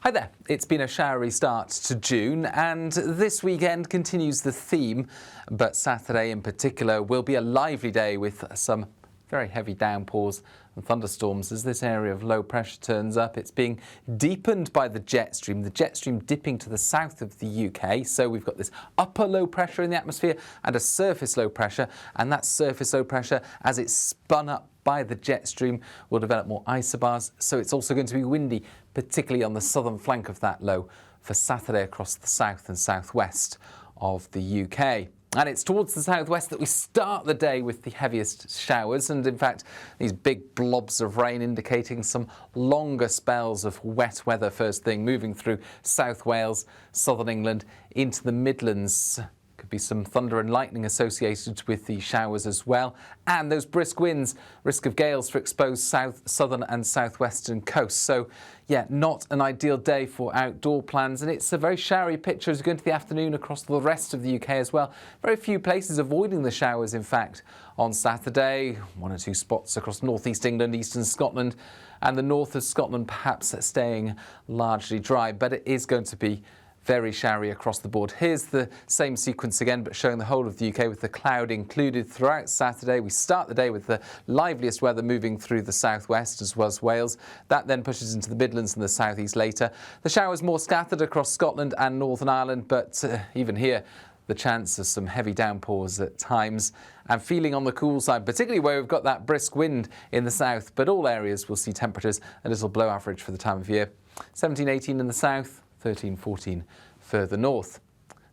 Hi there. It's been a showery start to June, and this weekend continues the theme, but Saturday in particular will be a lively day with some very heavy downpours and thunderstorms as this area of low pressure turns up. It's being deepened by the jet stream dipping to the south of the UK. So we've got this upper low pressure in the atmosphere and a surface low pressure, and that surface low pressure, as it's spun up by the jet stream, will develop more isobars. So it's also going to be windy, particularly on the southern flank of that low for Saturday across the south and southwest of the UK. And it's towards the southwest that we start the day with the heaviest showers, and in fact these big blobs of rain indicating some longer spells of wet weather first thing, moving through South Wales, southern England into the Midlands. Could be some thunder and lightning associated with the showers as well, and those brisk winds, risk of gales for exposed southern and southwestern coasts. So yeah, not an ideal day for outdoor plans, and it's a very showery picture as we go into the afternoon across the rest of the UK as well. Very few places avoiding the showers, in fact, on Saturday. One or two spots across northeast England, eastern Scotland, and the north of Scotland perhaps staying largely dry, but it is going to be very showery across the board. Here's the same sequence again, but showing the whole of the UK with the cloud included throughout Saturday. We start the day with the liveliest weather moving through the southwest as well as Wales. That then pushes into the Midlands and the southeast later. The showers more scattered across Scotland and Northern Ireland, but even here, the chance of some heavy downpours at times, and feeling on the cool side, particularly where we've got that brisk wind in the south, but all areas will see temperatures a little below average for the time of year. 17, 18 in the south, 13, 14 further north.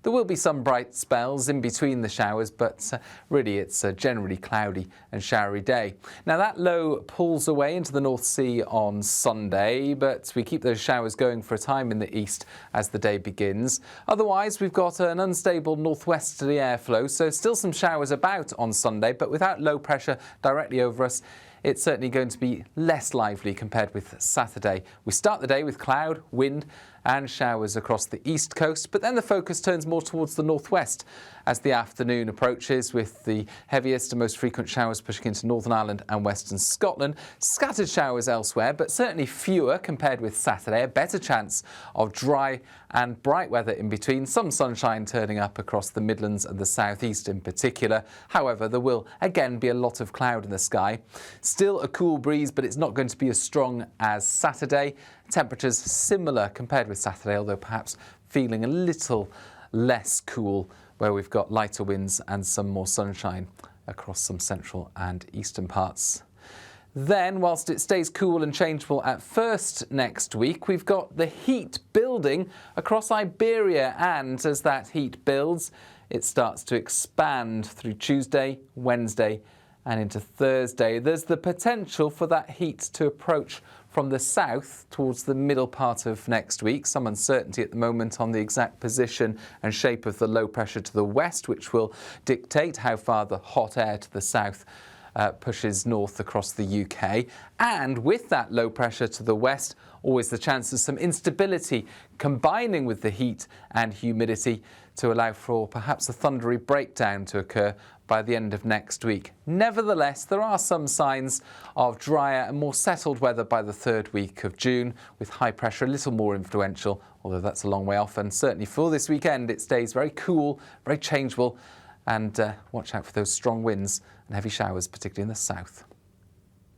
There will be some bright spells in between the showers, but really it's a generally cloudy and showery day. Now that low pulls away into the North Sea on Sunday, but we keep those showers going for a time in the east as the day begins. Otherwise, we've got an unstable northwesterly airflow, so still some showers about on Sunday, but without low pressure directly over us. It's certainly going to be less lively compared with Saturday. We start the day with cloud, wind and showers across the east coast, but then the focus turns more towards the northwest as the afternoon approaches, with the heaviest and most frequent showers pushing into Northern Ireland and western Scotland. Scattered showers elsewhere, but certainly fewer compared with Saturday. A better chance of dry and bright weather in between. Some sunshine turning up across the Midlands and the southeast in particular. However, there will again be a lot of cloud in the sky. Still a cool breeze, but it's not going to be as strong as Saturday. Temperatures similar compared with Saturday, although perhaps feeling a little less cool where we've got lighter winds and some more sunshine across some central and eastern parts. Then, whilst it stays cool and changeable at first next week, we've got the heat building across Iberia, and as that heat builds, it starts to expand through Tuesday, Wednesday and into Thursday. There's the potential for that heat to approach from the south towards the middle part of next week. Some uncertainty at the moment on the exact position and shape of the low pressure to the west, which will dictate how far the hot air to the south pushes north across the UK. And with that low pressure to the west, always the chance of some instability combining with the heat and humidity to allow for perhaps a thundery breakdown to occur by the end of next week. Nevertheless, there are some signs of drier and more settled weather by the third week of June, with high pressure a little more influential, although that's a long way off. And certainly for this weekend, it stays very cool, very changeable, and watch out for those strong winds and heavy showers, particularly in the south.